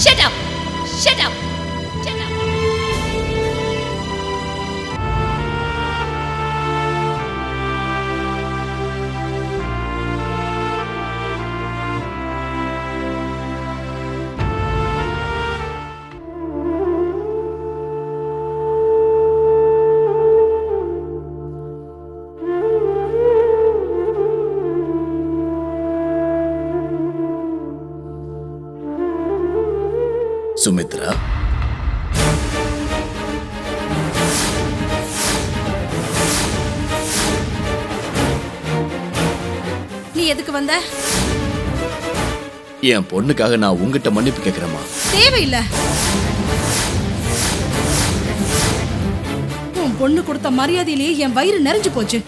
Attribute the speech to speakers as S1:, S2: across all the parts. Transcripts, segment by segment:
S1: Shut up! Shut up! Shut up!
S2: Sumitra,
S1: நீ எதுக்கு வந்த?
S2: என் பொண்ணுக்காக நான் உங்ககிட்ட மன்னிப்பு கேட்கிறேம்மா.
S1: தேவையில்லை. உன் பொண்ணு கொடுத்த மரியாதையிலேயே என் வயிறு நிறைஞ்சு போச்சு.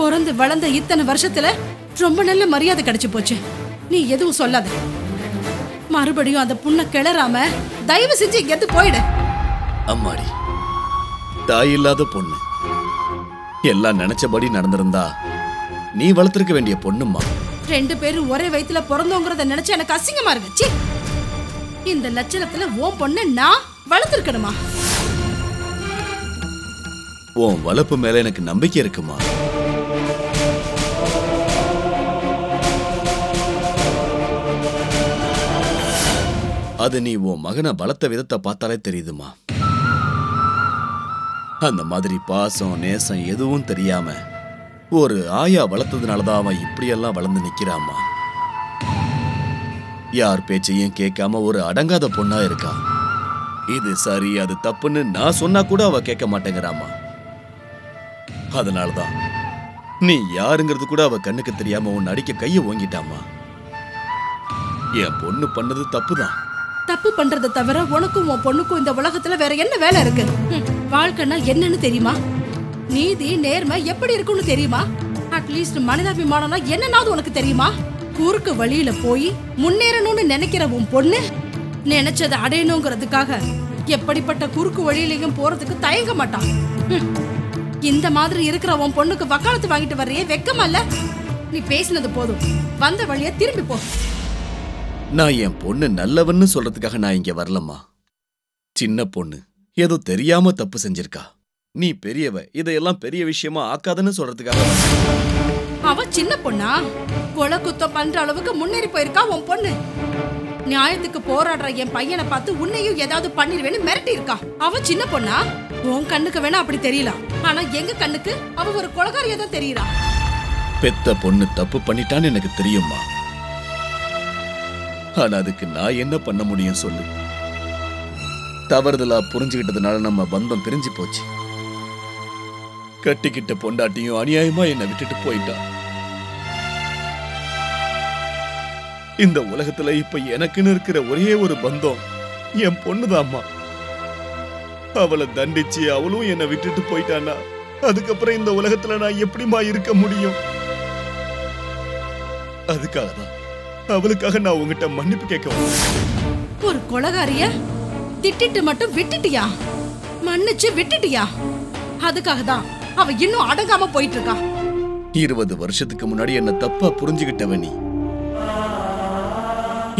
S1: பிறந்து வளர்ந்த இத்தனை வருஷத்துல ரொம்ப நல்ல மரியாதை கிடைச்சு போச்சு. நீ எதுவும் சொல்லாத. மறுபடியும் அந்த புண்ணை கிளறாம தயவு செஞ்சு இங்க போயிடு.
S2: அம்மாடி, தாய் இல்லாத பொண்ணு எல்லாம் நினைச்சபடி நடந்திருந்தா நீ வளர்த்திருக்க வேண்டிய பொண்ணுமா.
S1: 2 பேரும் ஒரே வயித்துல பிறந்தோங்கிறத நினைச்சு எனக்கு அசிங்கமா இருக்கு. இந்த லட்சணத்துல உன் பொண்ணை நான் வளர்த்திருக்கணுமா?
S2: உன் வளர்ப்பு மேல எனக்கு நம்பிக்கை இருக்குமா. அது நீ உன் மகனை வளர்த்த விதத்தை பார்த்தாலே தெரியுதுமா. அந்த மாதிரி பாசம் நேசம் எதுவும் தெரியாம ஒரு ஆயா வளர்த்ததுனாலதான் அவன் இப்படியெல்லாம் வளர்ந்து நிக்கிறாமா. யார் பேச்சையும் கேட்காம ஒரு அடங்காத பொண்ணா இருக்கா. இது சரி அது தப்புன்னு நான் சொன்னா கூட அவ கேட்க மாட்டேங்கிறாமா. அதனாலதான் நீ யாருங்கிறது கூட அவ கண்ணுக்கு தெரியாம உன் அடிக்க கைய ஓங்கிட்டாமா. என் பொண்ணு பண்ணது தப்புதான்.
S1: தப்பு பண்றதை தவிர உனக்கும் உன் பொண்ணுக்கும் இந்த உலகத்துல வேற என்ன வேலை இருக்கு? வாழ்க்கைன்னா என்னன்னு தெரியுமா? நீதி நேர்மை எப்படி இருக்குன்னு தெரியுமா? அட்லீஸ்ட் மனிதாபிமானம்னா என்னன்னாவது உனக்கு தெரியுமா? குறுக்கு வழியில போய் முன்னேறணும்னு நினைக்கிற உன் பொண்ணு நினைச்சதை அடையணுங்கிறதுக்காக எப்படிப்பட்ட குறுக்கு வழியிலையும் போறதுக்கு தயங்க மாட்டான். இந்த மாதிரி இருக்கிற உன் பொண்ணுக்கு வக்காலத்து வாங்கிட்டு வர்றியே, வெக்கமா இல்ல? நீ பேசினது போதும், வந்த வழிய திரும்பி போ.
S2: நான் என் பொண்ணு நல்லவன்னு சொல்றதுக்காக நான் இங்க வரலம்மா. சின்ன பொண்ணு ஏதோ தெரியாம தப்பு செஞ்சிருக்கா. நீ பெரியவ, இதையெல்லாம் பெரிய விஷயமா ஆக்காதன்னு சொல்றதுக்காக.
S1: அவ சின்ன பொண்ணா? கொலை குத்தம் பண்ற அளவுக்கு முன்னேறி போயிருக்கா உன் பொண்ணு. நியாயத்துக்கு போராடுற என் பையனை பார்த்து உன்னையும் ஏதாவது பண்ணிடுவேன்னு மிரட்டி இருக்கா. அவ சின்ன பொண்ணா? உன் கண்ணுக்கு வேணா அப்படி தெரியலாம், ஆனா எங்க கண்ணுக்கு அவ ஒரு கொலைகாரியா தான் தெரியறா.
S2: பெத்த பொண்ணு தப்பு பண்ணிட்டான்னு எனக்கு தெரியுமா. ஆனா அதுக்கு நான் என்ன பண்ண முடியும் சொல்லு. தவறுதலா புரிஞ்சுக்கிட்டதுனால நம்ம பந்தம் பிரிஞ்சு போச்சு. கட்டிக்கிட்ட பொண்டாட்டியும் அநியாயமா என்னை விட்டுட்டு போயிட்டா. இந்த உலகத்துல இப்ப எனக்குன்னு இருக்கிற ஒரே ஒரு பந்தம் என் பொண்ணுதாம்மா. அவளை தண்டிச்சு அவளும் என்னை விட்டுட்டு போயிட்டானா அதுக்கப்புறம் இந்த உலகத்துல நான் எப்படிமா இருக்க முடியும்? அதுக்காகதான் அவளுக்காக நான் உங்ககிட்ட மன்னிப்பு கேட்க.
S1: ஒரு கொலைகாரிய திட்டிட்டு மட்டும் விட்டுட்டியா? மன்னிச்சு விட்டுட்டியா? அதுக்காக தான் அவ இன்னும் அடங்காம போயிட்டு இருக்கா.
S2: 20 வருஷத்துக்கு முன்னாடி என்ன தப்பா புரிஞ்சுகிட்டவ நீ.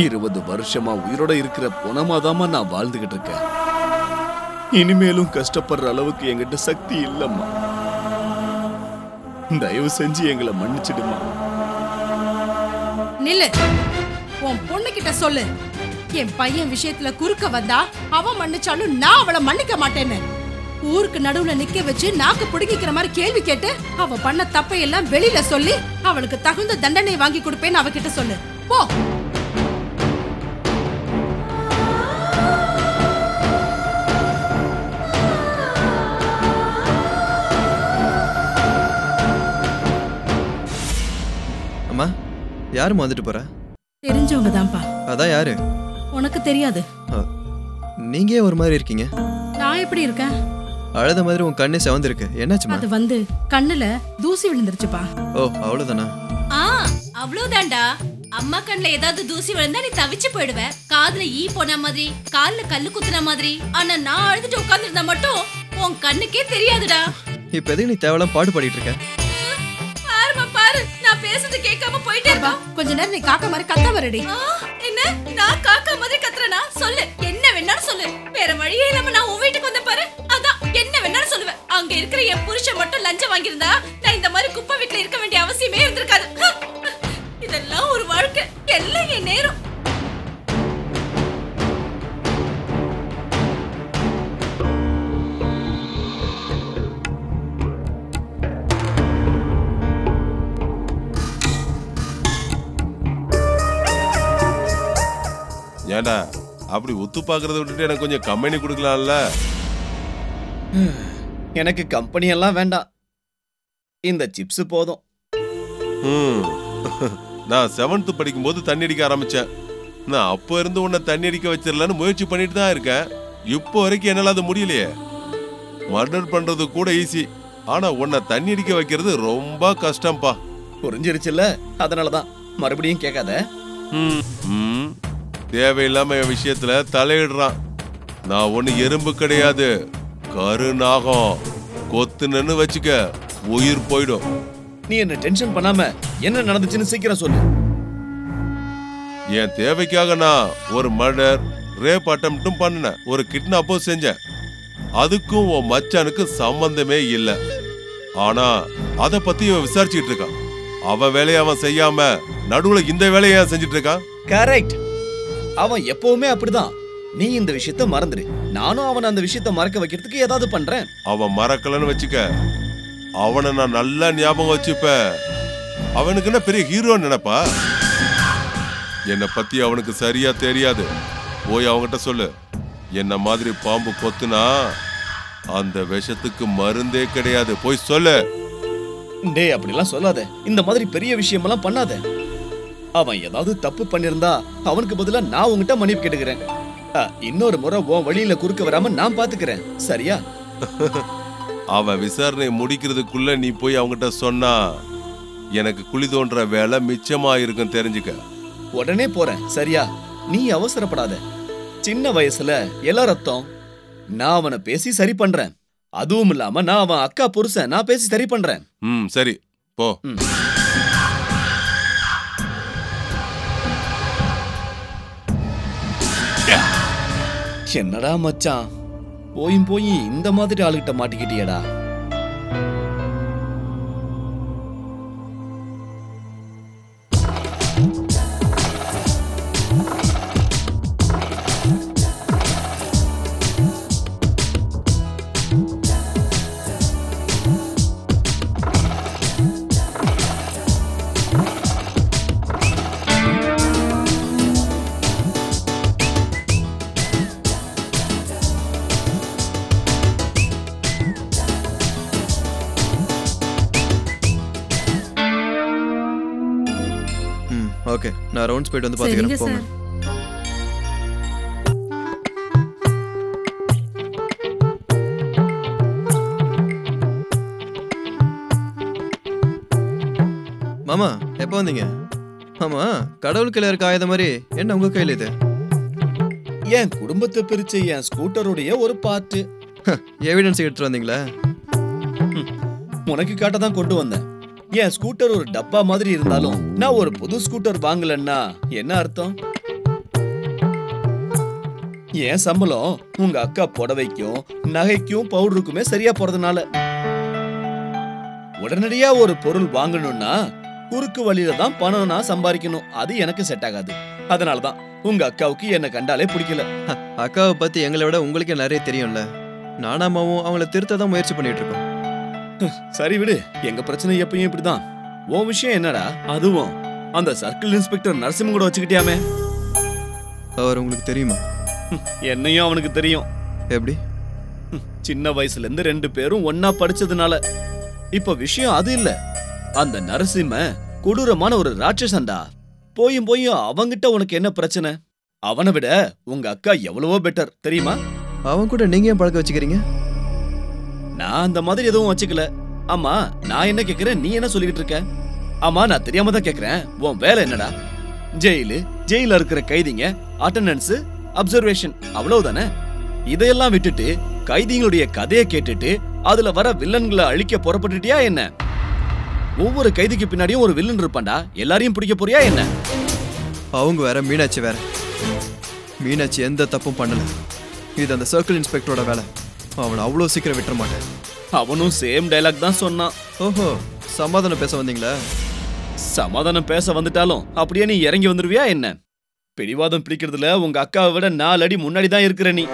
S2: 20 வருஷமா உயிரோட இருக்கிற பொணமாதாமா நான் வாழ்ந்துகிட்டு இருக்கேன். இனிமேலும் கஷ்டப்படுற அளவுக்கு என்கிட்ட சக்தி இல்லம்மா. தயவு செஞ்சு எங்களை மன்னிச்சிடுமா.
S1: நில்லு. உன் பொண்ணு கிட்ட சொல்லு, என் பையன் விஷயத்துல குறுக்க வந்தா அவன் மன்னிச்சாலும் நான் அவளை மன்னிக்க மாட்டேன்னு. ஊருக்கு நடுவுல நிக்க வச்சு நாக்கு புடுங்கிக்கிற மாதிரி கேள்வி கேட்டு அவ பண்ண தப்பையெல்லாம் வெளியில சொல்லி அவளுக்கு தகுந்த தண்டனை வாங்கி கொடுப்பேன்னு அவகிட்ட சொல்லு. போ.
S3: அம்மா, யாரு வந்துட்டு போற?
S1: தெரிஞ்சவங்க தான்ப்பா.
S3: அதான் யாரு?
S1: உனக்கு தெரியாது.
S3: நீங்க ஏன் ஒரு மாதிரி இருக்கீங்க?
S1: நான் எப்படி இருக்கேன்?
S3: அழுத மாதிரி உன் கண்ணே செவந்திருக்கு. என்னாச்சுமா?
S1: அது வந்து கண்ணுல தூசி விழுந்துருச்சுப்பா.
S3: ஓ, அவ்வளவுதானா?
S4: அவ்வளவுதான்டா. அம்மா கண்ணுல ஏதாவது தூசி விழுந்தா நீ தவிச்சு போயிடுவ. காதுல ஈ போன மாதிரி, கால்ல கல்லு குத்துன மாதிரி. ஆனா நான் அழுதுட்டு உட்கார்ந்து இருந்தா மட்டும் உன் கண்ணுக்கே தெரியாதுடா.
S3: இப்ப எதுக்கு நீ தேவலாம் பாட்டு பாடிட்டு இருக்க?
S4: பாருமா பாரு, நான் பேசுறது கேட்காம போயிட்டே இருக்கா.
S1: கொஞ்ச நேரம் நீ காக்கா மாதிரி கத்த வரடி.
S4: என்ன நான் காக்கா மாதிரி கத்துறனா? லஞ்சம் வாங்கியிருந்தா நான் இந்த மாதிரி குப்பை வீட்டுல இருக்க வேண்டிய அவசியமே இருந்திருக்காது. இதெல்லாம் ஒரு வாழ்க்கை, எல்லாம் என் நேரம்.
S5: ஏண்டா அப்படி ஒத்து பாக்குறத விட்டுட்டு எனக்கு கொஞ்சம் கம்பெனி கொடுக்கலாம்ல?
S2: எனக்கு கம்பெனி எல்லாம் வேண்டாம், இந்த சிப்ஸ் போதும்.
S5: நான் 7th படிக்கும்போது தண்ணி அடிக்க ஆரம்பிச்சேன். நான் அப்போ இருந்து உன்னை தண்ணி அடிக்க வச்சிடலான்னு முயற்சி பண்ணிட்டு தான் இருக்கேன். இப்போ வரைக்கும் என்னால அது முடியலையே. மர்டர் பண்றது கூட ஈஸி, ஆனா உன்னை தண்ணி அடிக்க வைக்கிறது ரொம்ப கஷ்டம்பா.
S2: புரிஞ்சிருச்சுல்ல, அதனாலதான் மறுபடியும் கேட்காத.
S5: தேவையில்லாம என் விஷயத்துல தலையிடுறான். நான் ஒண்ணு எறும்பு கிடையாது, கருநாகம். கொத்துனன்னு வச்சுக்க, உயிர் போயிடும்.
S2: நீ என்ன டென்ஷன் பண்ணாம என்ன நடந்துச்சுன்னு சீக்கிரம் சொல்லு.
S5: என் தேவைக்காக நான் ஒரு மர்டர், ரேப் அட்டெம்ப்டும் பண்ணேன், ஒரு கிட்னாப்பும் செஞ்சேன். அதுக்கும் உன் மச்சானுக்கு சம்பந்தமே இல்லை. ஆனா அத பத்தி இவன் விசாரிச்சுட்டு இருக்கான். அவன் வேலையை அவன் செய்யாம நடுவுல இந்த வேலையை செஞ்சுட்டு இருக்கான்.
S2: கரெக்ட், அவன் எப்பவுமே அப்படிதான். நீ இந்த விஷயத்த மறந்துரு, நானும் அவன் அந்த விஷயத்த மறக்க வைக்கிறதுக்கு ஏதாவது பண்றேன்.
S5: அவன் மறக்கலன்னு வச்சுக்க, அவனை நான் நல்லா ஞாபகம் வச்சுப்ப. அவனுக்கு என்ன பெரிய ஹீரோ நினைப்பா? என்னை பத்தி அவனுக்கு சரியா தெரியாது. போய் அவன்கிட்ட சொல்லு, என்ன மாதிரி பாம்பு கொத்துனா அந்த விஷத்துக்கு மருந்தே கிடையாது. போய் சொல்லு.
S2: டே, அப்படிலாம் சொல்லாத. இந்த மாதிரி பெரிய விஷயமெல்லாம் பண்ணாத. அவன் ஏதாவது தப்பு பண்ணிருந்தா அவனுக்கு பதிலா நான் உங்ககிட்ட மன்னிப்பு கேட்டுக்கிறேன். இன்னொரு முறை உன் வழியில குறுக்க வராம நான் பாத்துக்கிறேன், சரியா?
S5: அவன் விசாரணை முடிக்கிறதுக்குள்ள நீ போய் அவங்கிட்ட சொன்னா எனக்கு குழி தோன்ற வேலை மிச்சமா இருக்கும், தெரிஞ்சுக்க.
S2: உடனே போறேன், சரியா? நீ அவசரப்படாத. சின்ன வயசுல எல்லா ரத்தம். நான் அவனை பேசி சரி பண்றேன். அதுவும் இல்லாம நான் அவன் அக்கா புருஷன், நான் பேசி சரி பண்றேன்.
S5: சரி, போ.
S2: என்னடா மச்சான், போய் இந்த மாதிரி ஆளுகிட்ட மாட்டிக்கிட்டியடா.
S3: ஓகே, நான் ரவுண்ட்ஸ் போயிட்டு வந்து பாத்துக்கிறேன். போங்க. மாமா, எப்போ வந்தீங்க? ஆமா, கடவுள் கையில இருக்க ஆயுத மாதிரி என்ன உங்க கையில இது?
S2: என் குடும்பத்தை பிரிச்ச என் ஸ்கூட்டருடைய ஒரு பார்ட்.
S3: எவிடன்ஸ் எடுத்துட்டு வந்தீங்களா?
S2: உனக்கு காட்ட தான் கொண்டு வந்தேன். என் ஸ்கூட்டர் ஒரு டப்பா மாதிரி இருந்தாலும் நான் ஒரு புது ஸ்கூட்டர் வாங்கலன்னா என்ன அர்த்தம்? என் சம்பளம் உங்க அக்கா புடவைக்கும் நகைக்கும் பவுடருக்குமே சரியா போறதுனால உடனடியா ஒரு பொருள் வாங்கணும்னா குறுக்கு வழியில தான் பணம் நான் சம்பாதிக்கணும். அது எனக்கு செட் ஆகாது. அதனாலதான் உங்க அக்காவுக்கு என்ன கண்டாலே பிடிக்கல.
S3: அக்காவை பத்தி எங்களை விட உங்களுக்கே நிறைய தெரியும்ல. நானாமாவும் அவங்கள திருத்த தான் முயற்சி பண்ணிட்டு இருக்கோம்.
S2: சரி விடு, எங்க பிரச்சனை எப்பயும் இப்படிதான். உன் விஷயம் என்னடா? அதுவும் அந்த சர்க்கிள் இன்ஸ்பெக்டர் நரசிம்மன் கூட வச்சுக்கிட்டியாமே,
S3: அவர் உங்களுக்கு தெரியுமா?
S2: என்னையும் அவனுக்கு தெரியும்.
S3: எப்படி?
S2: சின்ன வயசுல இருந்து 2 பேரும் ஒன்னா படிச்சதுனால. இப்ப விஷயம் அது இல்ல. அந்த நரசிம்ம கொடூரமான ஒரு ராட்சசன்டா. போயும் அவங்கிட்ட உனக்கு என்ன பிரச்சனை? அவனை விட உங்க அக்கா எவ்வளவோ பெட்டர், தெரியுமா?
S3: அவன் கூட நீங்க ஏன் பழக்க வச்சுக்கிறீங்க?
S2: நான் அந்த மாதிரி எதுவும் வச்சுக்கல. ஆமா, நான் என்ன கேக்குறேன், நீ என்ன சொல்லிட்டு இருக்க? ஆமா, நான் தெரியாம தான் கேக்குறேன். உன் வேலை என்னடா? ஜெயில இருக்கிற கைதிங்க அட்டெண்டன்ஸ், அப்சர்வேஷன், அவ்வளவுதானே? இதையெல்லாம் விட்டுட்டு கைதிகளுடைய கதையை கேட்டுட்டு அதுல வர வில்லன்களை அழிக்க புறப்பட்டுட்டியா என்ன? ஒவ்வொரு கைதிக்கு பின்னாடியும் ஒரு வில்லன் இருப்பான்டா. எல்லாரையும் பிடிக்க போறியா என்ன?
S3: அவங்க வேற, மீனாட்சி வேற. மீனாட்சி எந்த தப்பும் பண்ணல. இது அந்த சர்க்கிள் இன்ஸ்பெக்டரோட வேலை. அவனை அவ்வளோ சீக்கிரம் விட்டுற மாட்டேன்.
S2: அவனும் சேம் டைலாக் தான் சொன்னான்.
S3: ஓஹோ, சமாதானம் பேச வந்தீங்களா?
S2: சமாதானம் பேச வந்துட்டாலும் அப்படியே நீ இறங்கி வந்துருவியா என்ன? பிடிவாதம் பிடிக்கிறதுல உங்க அக்காவை விட 4 அடி முன்னாடி தான் இருக்கிற நீ.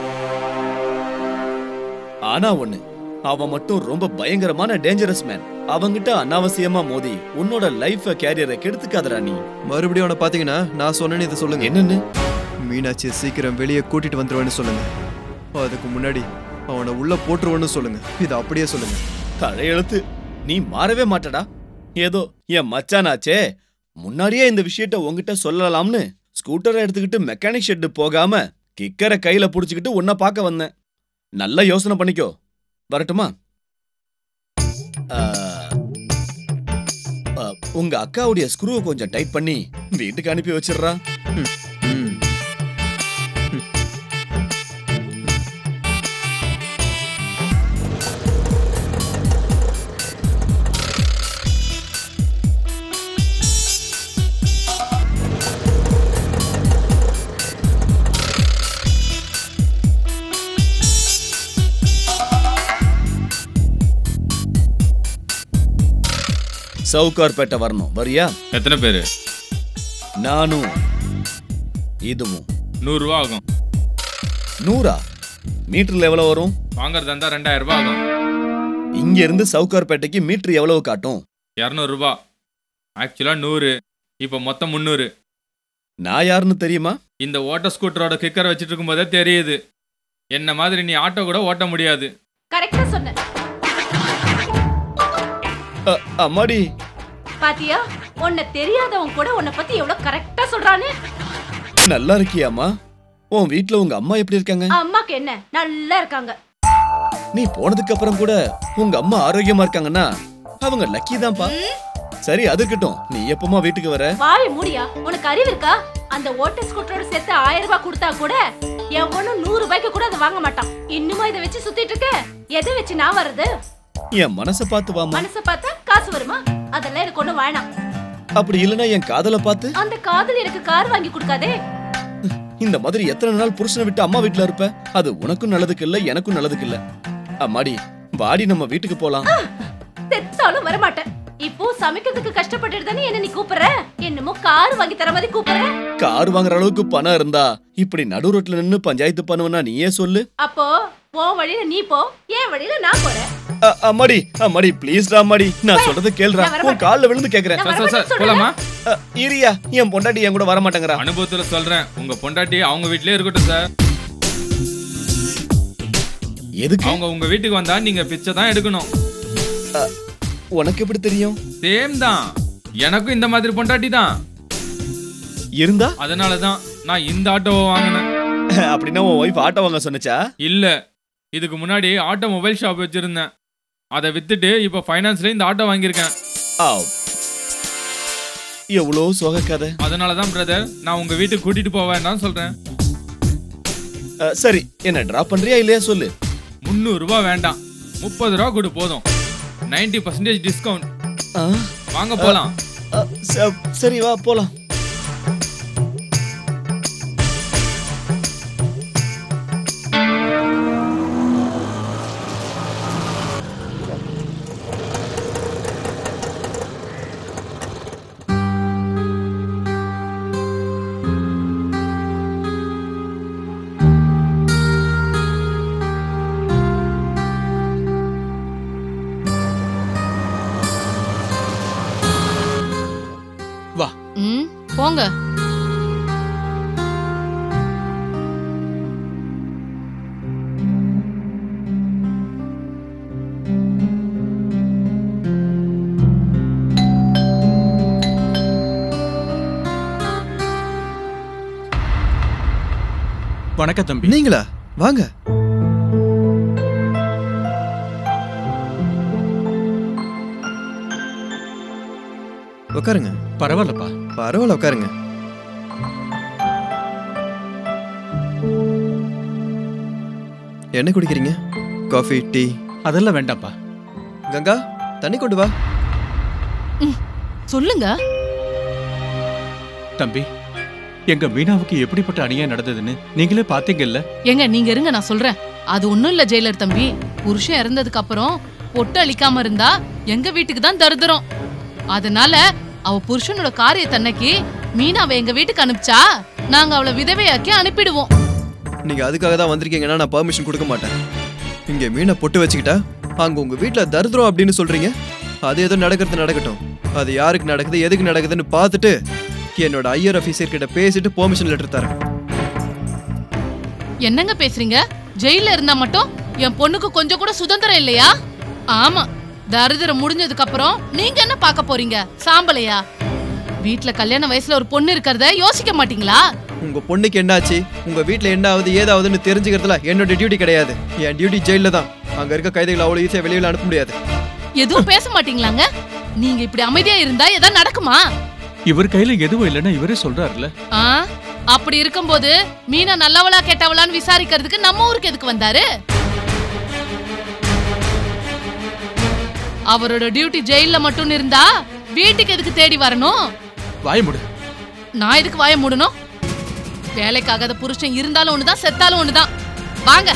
S2: ஆனா ஒண்ணு, அவன் மட்டும் ரொம்ப பயங்கரமான டேஞ்சரஸ் மேன். அவங்கிட்ட அனாவசியமா மோதி உன்னோட லைஃப் கேரியரை கெடுத்துக்காதடா நீ.
S3: மறுபடியும் அவனை பாத்தீங்கன்னா நான் சொன்னேன்னு இதை சொல்லுங்க.
S2: என்னன்னு?
S3: மீனாட்சி சீக்கிரம் வெளியே கூட்டிட்டு வந்துருவேன்னு சொல்லுங்க. அதுக்கு முன்னாடி அவனை உள்ள போட்டுருவேன்னு சொல்லுங்க. இது அப்படியே சொல்லுங்க.
S2: தலையெழுத்து, நீ மாறவே மாட்டடா. ஏதோ என் மச்சானாச்சே, முன்னாடியே இந்த விஷயத்த உங்ககிட்ட சொல்லலாம்னு ஸ்கூட்டரை எடுத்துக்கிட்டு மெக்கானிக் ஷெட்டு போகாம கிக்கரை கையில புடிச்சுக்கிட்டு உன்னை பார்க்க வந்தேன். நல்லா யோசனை பண்ணிக்கோ. வரட்டுமா? உங்க அக்காவுடைய ஸ்க்ரூவை கொஞ்சம் டைட் பண்ணி வீட்டுக்கு அனுப்பி வச்சிடுறா. சவுகார்பேட்டை வரணும், வரியா?
S6: எத்தனை பேரு?
S2: நானும் இதுவும்.
S6: 100 ரூபா ஆகும்.
S2: 100? மீட்டர்ல எவ்வளவு வரும்?
S6: வாங்கறதா இருந்தா 2000 ரூபாய் ஆகும்.
S2: இங்க இருந்து சவுகார்பேட்டைக்கு மீட்டர் எவ்வளவு காட்டும்?
S6: 200 ரூபாய். ஆக்சுவலா 100, இப்ப மொத்தம் 300.
S2: நான் யாருன்னு தெரியுமா?
S6: இந்த ஓட்ட ஸ்கூட்டரோட கிக்கர் வச்சிட்டு இருக்கும் போதே தெரியுது. என்ன மாதிரி நீ ஆட்டோ கூட ஓட்ட முடியாது.
S4: கரெக்டா சொன்ன.
S2: அம்மாடி,
S4: பாத்தியா, உன்னை தெரியாதவன் கூட உன்னை பத்தி எவ்வளவு கரெக்டா சொல்றானே.
S2: நல்லா இருக்கியாமா? உன் வீட்ல உங்க அம்மா எப்படி இருக்காங்க?
S4: அம்மாக்கு என்ன, நல்லா இருக்காங்க.
S2: நீ போனதுக்கு அப்புறம் கூட உங்க அம்மா ஆரோக்கியமா இருக்காங்கன்னா அவங்க லக்கி தான்ப்பா. சரி, அது இருக்கட்டும். நீ எப்பமா வீட்டுக்கு வர?
S4: வாய் மூடியா, உனக்கு அறிவு இருக்கா? அந்த ஓட்ட ஸ்கூட்டரோட சேர்த்து 1000 ரூபாய் கொடுத்தா கூட எவனும் 100 ரூபாய்க்கு கூட அதை வாங்க மாட்டான். இன்னுமா இதை வச்சு சுத்திட்டு இருக்க? எதை வச்சு நான் வர்றது?
S2: என் மனச பார்த்து வாமா.
S4: மனச பார்த்தா காசு வருமா? அதெல்லாம் எனக்கு ஒண்ணும் வேணாம்.
S2: அப்படி இல்லனா என் காதலை பார்த்து?
S4: அந்த காதல் எனக்கு கார் வாங்கி கொடுக்காதே.
S2: இந்த மாதிரி எத்தனை நாள் புருஷனை விட்டு அம்மா வீட்டுல இருப்ப? அது உனக்கும் நல்லதுக்கு இல்ல, எனக்கும் நல்லதுக்கு இல்ல. அம்மாடி, வாடி நம்ம வீட்டுக்கு போலாம்.
S4: செத்தாலும் வரமாட்டேன். இப்போ சமைக்கிறதுக்கு கஷ்டப்பட்டுட்டு தானே என்ன நீ கூப்பிடுற? என்னமோ கார் வாங்கி தர மாதிரி கூப்பிடுற.
S2: கார் வாங்குற அளவுக்கு பணம் இருந்தா இப்படி நடு ரோட்ல நின்னு பஞ்சாயத்து பண்ணுவனா நீயே சொல்லு.
S4: அப்போ உன் வழியில நீ போ, என் வழியில நான் போறேன்.
S2: அம்மாடி, அம்மாடி ப்ளீஸ்டா அம்மாடி, நான் சொல்றத கேளுடா. உன் கால்ல விழுந்து கேக்குறேன்.
S6: சார் போலாமா?
S2: இரியா, என் பொண்டாட்டி என் கூட வர மாட்டேங்கறா.
S6: அனுபவத்துல சொல்றேன், உங்க பொண்டாட்டி அவங்க வீட்லயே இருக்கட்டும் சார்.
S2: எதுக்கு?
S6: அவங்க உங்க வீட்டுக்கு வந்தா நீங்க பிச்சை தான் எடுக்கணும்.
S2: உனக்கு எப்படி தெரியும்?
S6: சேம் தான், எனக்கும் இந்த மாதிரி பொண்டாட்டி தான்
S2: இருந்தா.
S6: அதனாலதான் நான் இந்த ஆட்டோவை வாங்கினேன்.
S2: அப்படின்னா உன் ஒய்ஃப் ஆட்டோ வாங்க சொன்னச்சா?
S6: இல்ல, இதுக்கு முன்னாடி ஆட்டோ மொபைல் ஷாப் வச்சிருந்தேன். அதை வித்துட்டு இப்ப ஃபைனான்ஸ்ல இந்த ஆட்டோ வாங்கியிருக்கேன்.
S2: எவ்வளோ சோக கதை.
S6: அதனாலதான் பிரதர் நான் உங்க வீட்டுக்கு கூட்டிட்டு போவேன் சொல்றேன்.
S2: சரி, என்ன டிராப் பண்றியா இல்லையா சொல்லு.
S6: 300 ரூபாய் வேண்டாம், 30 ரூபா கொடு போதும். 90% டிஸ்கவுண்ட். வாங்க போலாம்.
S2: சரி வா போலாம்.
S7: போங்க.
S8: வணக்கம் தம்பி.
S3: நீங்களா? வாங்க. உட்காருங்க.
S8: பரவாயில்லப்பா.
S3: பரவாயில்ல, உட்காருங்க. என்ன குடிக்கிறீங்க? Coffee, tea?
S8: அதெல்லாம் வேண்டாம்ப்பா.
S3: கங்கா, தண்ணி கொண்டு வா.
S7: சொல்லுங்க.
S8: தம்பி, எங்க மீனாவுக்கு எப்படிப்பட்ட அநியாயம் நடந்ததுன்னு நீங்களே பாத்தீங்கல்ல.
S7: எங்க நீங்க இருங்க, நான் சொல்றேன். அது ஒண்ணும் இல்ல ஜெயிலர் தம்பி. புருஷன் இறந்ததுக்கு அப்புறம் பொட்டு அளிக்காம இருந்தா எங்க வீட்டுக்கு தான் தருதுறோம். அதனால அவ புருஷனோட காரியத்தன்னைக்கு மீனாவை எங்க வீட்டுக்கு அனுப்பிச்சா நாங்க அவளை விதவையாக்கி அனுப்பிடுவோம்.
S3: நீங்க அதுக்காக தான் வந்திருக்கீங்கன்னா நான் பெர்மிஷன் கொடுக்க மாட்டேன். இங்க மீனை பொட்டு வச்சுக்கிட்டா அங்க உங்க வீட்டுல தருதுறோம் அப்படின்னு சொல்றீங்க. அது ஏதோ நடக்கிறது நடக்கட்டும். அது யாருக்கு நடக்குது எதுக்கு நடக்குதுன்னு பார்த்துட்டு என்னோட ஐயர் ஆபீசர் கிட்ட பேசிட்டு பெர்மிஷன் லெட்டர் தரேன்.
S7: என்னங்க பேசுறீங்க? ஜெயில இருந்தா மட்டும் என் பொண்ணுக்கு கொஞ்சம் கூட சுதந்திரம் இல்லையா? ஆமா, தரிதிரம் முடிஞ்சதுக்கு அப்புறம் நீங்க என்ன பார்க்க போறீங்க? சாம்பலையா? வீட்டுல கல்யாண வயசுல ஒரு பொண்ணு இருக்கிறத யோசிக்க மாட்டீங்களா?
S3: உங்க பொண்ணுக்கு என்னாச்சு, உங்க வீட்டுல என்ன ஆகுது ஏதாவதுன்னு தெரிஞ்சுக்கிறதுல என்னோட டியூட்டி கிடையாது. என் டியூட்டி ஜெயில தான். அங்க இருக்க கைதிகளை அவ்வளவு ஈஸியா வெளியில அனுப்ப முடியாது.
S7: எதுவும் பேச மாட்டீங்களாங்க? நீங்க இப்படி அமைதியா இருந்தா ஏதாவது நடக்குமா?
S8: இவர் கையில எதுவும் இல்லைன்னா இவரே சொல்றாருல.
S7: அப்படி இருக்கும்போது மீனா நல்லவளா கெட்டவளான்னு விசாரிக்கிறதுக்கு நம்ம ஊருக்கு எதுக்கு வந்தாரு? அவரோட டியூட்டி ஜெயில மட்டும் இருந்தா வீட்டுக்கு எதுக்கு தேடி வரணும்?
S8: வாய மூடு.
S7: நான் எதுக்கு வாய மூடணும்? வேலைக்காகாத புருஷன் இருந்தாலும் ஒண்ணுதான், செத்தாலும் ஒண்ணுதான். வாங்க.